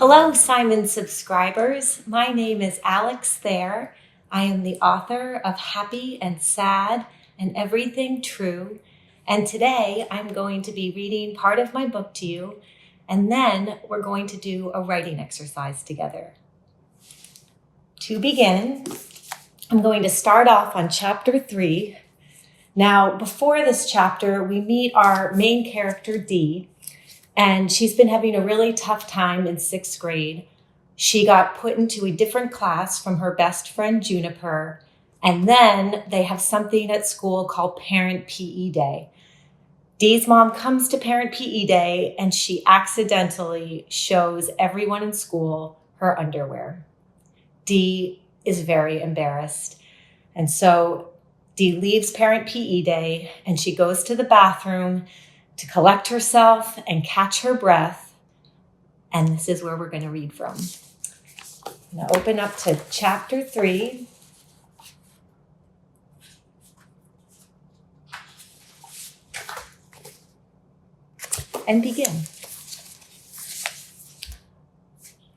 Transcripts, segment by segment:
Hello, Simon subscribers. My name is Alex Thayer. I am the author of Happy and Sad and Everything True. And today I'm going to be reading part of my book to you, and then we're going to do a writing exercise together. To begin, I'm going to start off on chapter 3. Now, before this chapter, we meet our main character, Dee. And she's been having a really tough time in 6th grade. She got put into a different class from her best friend, Juniper. And then they have something at school called Parent PE Day. Dee's mom comes to Parent PE Day and she accidentally shows everyone in school her underwear. Dee is very embarrassed. And so Dee leaves Parent PE Day and she goes to the bathroom to collect herself and catch her breath. And this is where we're going to read from. I'm going to open up to chapter 3. And begin.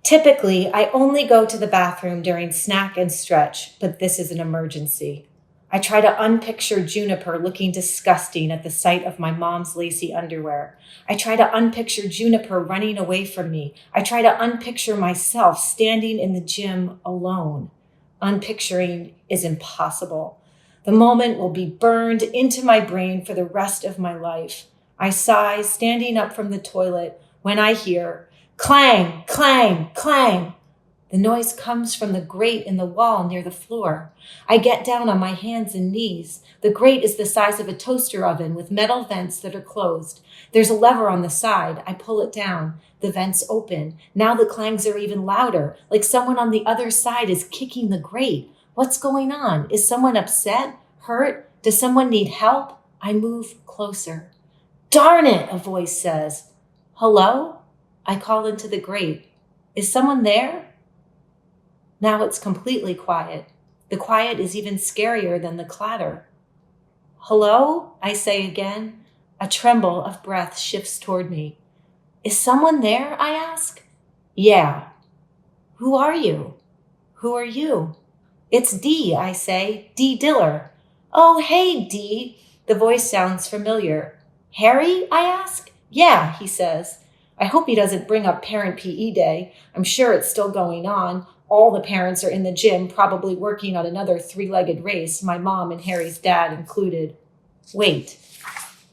Typically, I only go to the bathroom during snack and stretch, but this is an emergency. I try to unpicture Juniper looking disgusting at the sight of my mom's lacy underwear. I try to unpicture Juniper running away from me. I try to unpicture myself standing in the gym alone. Unpicturing is impossible. The moment will be burned into my brain for the rest of my life. I sigh, standing up from the toilet, when I hear clang, clang, clang. The noise comes from the grate in the wall near the floor. I get down on my hands and knees. The grate is the size of a toaster oven with metal vents that are closed. There's a lever on the side. I pull it down. The vents open. Now the clangs are even louder, like someone on the other side is kicking the grate. What's going on? Is someone upset? Hurt? Does someone need help? I move closer. Darn it, a voice says. Hello? I call into the grate. Is someone there? Now it's completely quiet. The quiet is even scarier than the clatter. Hello? I say again. A tremble of breath shifts toward me. Is someone there? I ask. Yeah. Who are you? Who are you? It's Dee, I say. Dee Diller. Oh, hey, Dee. The voice sounds familiar. Harry? I ask. Yeah, he says. I hope he doesn't bring up Parent PE Day. I'm sure it's still going on. All the parents are in the gym, probably working on another 3-legged race, my mom and Harry's dad included. Wait,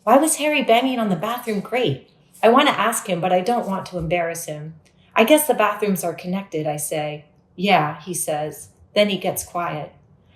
why was Harry banging on the bathroom grate? I want to ask him, but I don't want to embarrass him. I guess the bathrooms are connected, I say. Yeah, he says. Then he gets quiet.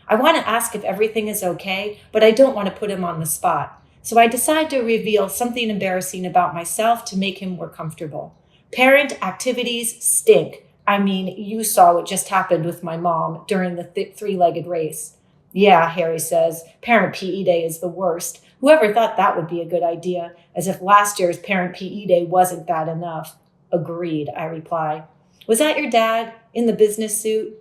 I want to ask if everything is okay, but I don't want to put him on the spot. So I decide to reveal something embarrassing about myself to make him more comfortable. Parent activities stink. I mean, you saw what just happened with my mom during the 3-legged race. Yeah, Harry says, Parent PE Day is the worst. Whoever thought that would be a good idea, as if last year's Parent PE Day wasn't bad enough. Agreed, I reply. Was that your dad in the business suit?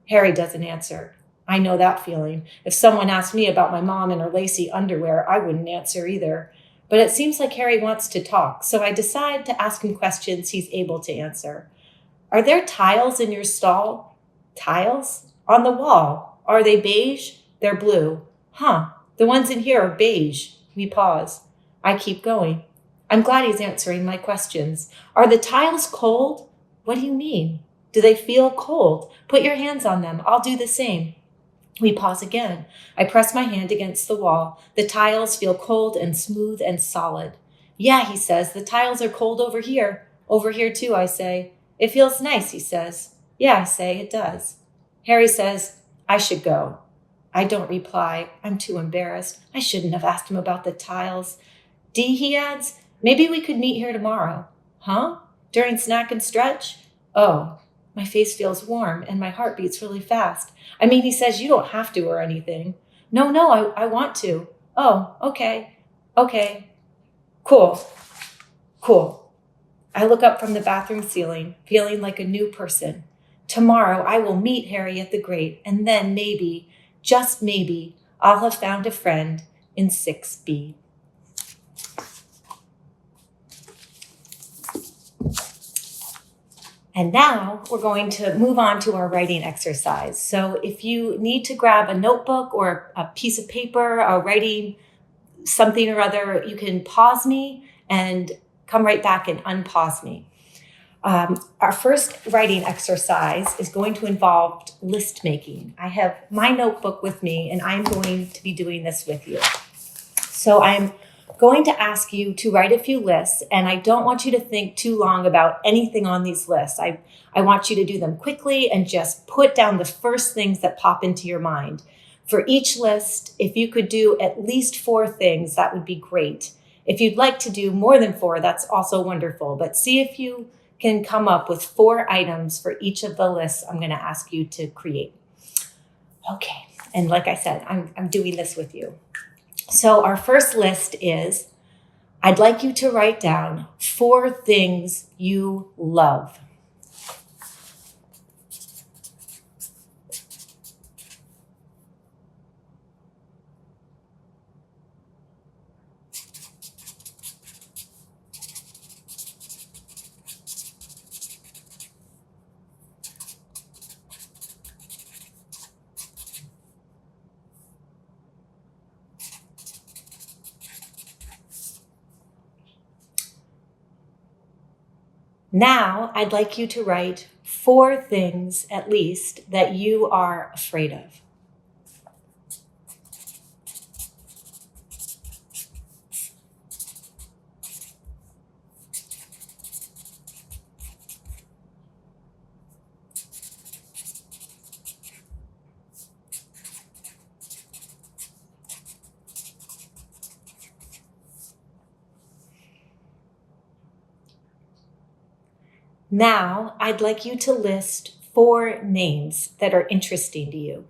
Harry doesn't answer. I know that feeling. If someone asked me about my mom and her lacy underwear, I wouldn't answer either. But it seems like Harry wants to talk, so I decide to ask him questions he's able to answer. Are there tiles in your stall? Tiles? On the wall. Are they beige? They're blue. Huh, the ones in here are beige. We pause. I keep going. I'm glad he's answering my questions. Are the tiles cold? What do you mean? Do they feel cold? Put your hands on them. I'll do the same. We pause again. I press my hand against the wall. The tiles feel cold and smooth and solid. Yeah, he says, the tiles are cold over here. Over here too, I say. It feels nice, he says. Yeah, I say, it does. Harry says, I should go. I don't reply. I'm too embarrassed. I shouldn't have asked him about the tiles. Dee, he adds, maybe we could meet here tomorrow. Huh? During snack and stretch? Oh, my face feels warm and my heart beats really fast. I mean, he says you don't have to or anything. No, I want to. Oh, okay. Okay. Cool. I look up from the bathroom ceiling, feeling like a new person. Tomorrow I will meet Harry at the grate, and then maybe, just maybe, I'll have found a friend in 6B. And now we're going to move on to our writing exercise. So if you need to grab a notebook or a piece of paper or writing something or other, you can pause me and come right back and unpause me. Our first writing exercise is going to involve list making. I have my notebook with me and I'm going to be doing this with you. So I'm going to ask you to write a few lists, and I don't want you to think too long about anything on these lists. I want you to do them quickly and just put down the first things that pop into your mind. For each list, if you could do at least 4 things, that would be great. If you'd like to do more than 4, that's also wonderful. But see if you can come up with 4 items for each of the lists I'm going to ask you to create. Okay, and like I said, I'm doing this with you. So our first list is, I'd like you to write down 4 things you love. Now, I'd like you to write 4 things, at least, that you are afraid of. Now, I'd like you to list 4 names that are interesting to you.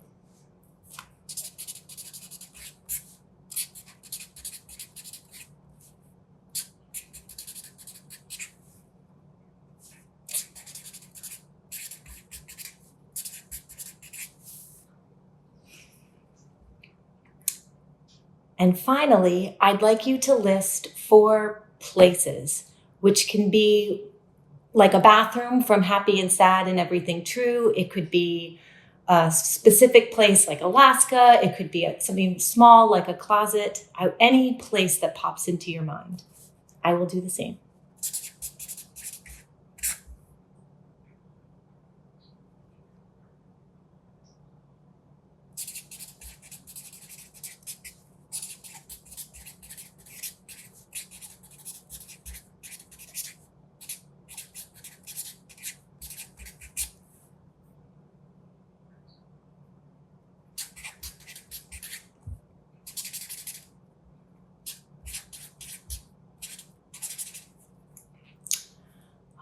And finally, I'd like you to list 4 places, which can be like a bathroom from Happy and Sad and Everything True. It could be a specific place like Alaska. It could be something small like a closet. Any place that pops into your mind. I will do the same.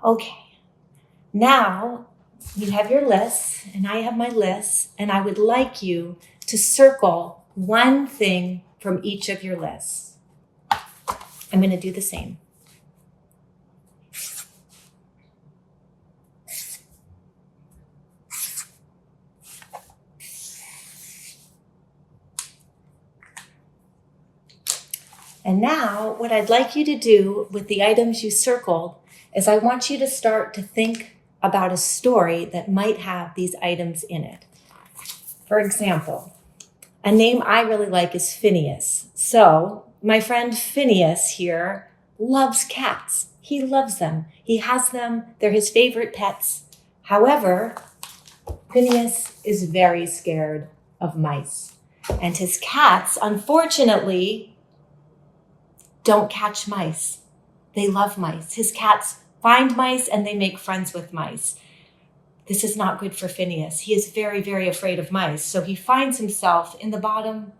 Okay, now you have your lists and I have my lists, and I would like you to circle 1 thing from each of your lists. I'm going to do the same. And now what I'd like you to do with the items you circled is I want you to start to think about a story that might have these items in it. For example, a name I really like is Phineas. So my friend Phineas here loves cats. He loves them. He has them. They're his favorite pets. However, Phineas is very scared of mice. And his cats, unfortunately, don't catch mice. They love mice. His cats find mice and they make friends with mice. This is not good for Phineas. He is very, very afraid of mice. So he finds himself in the bottom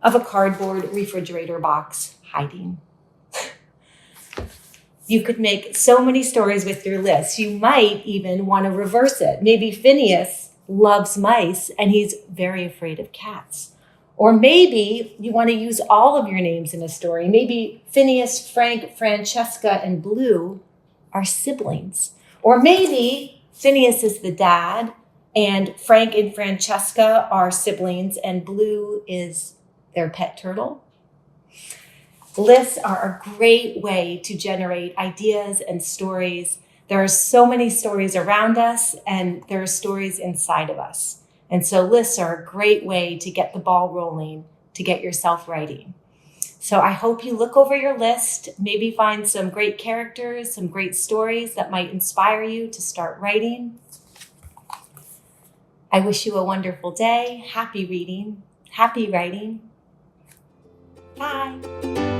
of a cardboard refrigerator box, hiding. You could make so many stories with your list. You might even want to reverse it. Maybe Phineas loves mice and he's very afraid of cats. Or maybe you want to use all of your names in a story. Maybe Phineas, Frank, Francesca, and Blue are siblings. Or maybe Phineas is the dad and Frank and Francesca are siblings and Blue is their pet turtle. Lists are a great way to generate ideas and stories There are so many stories around us, and there are stories inside of us. And so lists are a great way to get the ball rolling, to get yourself writing. So I hope you look over your list, maybe find some great characters, some great stories that might inspire you to start writing. I wish you a wonderful day. Happy reading, happy writing. Bye.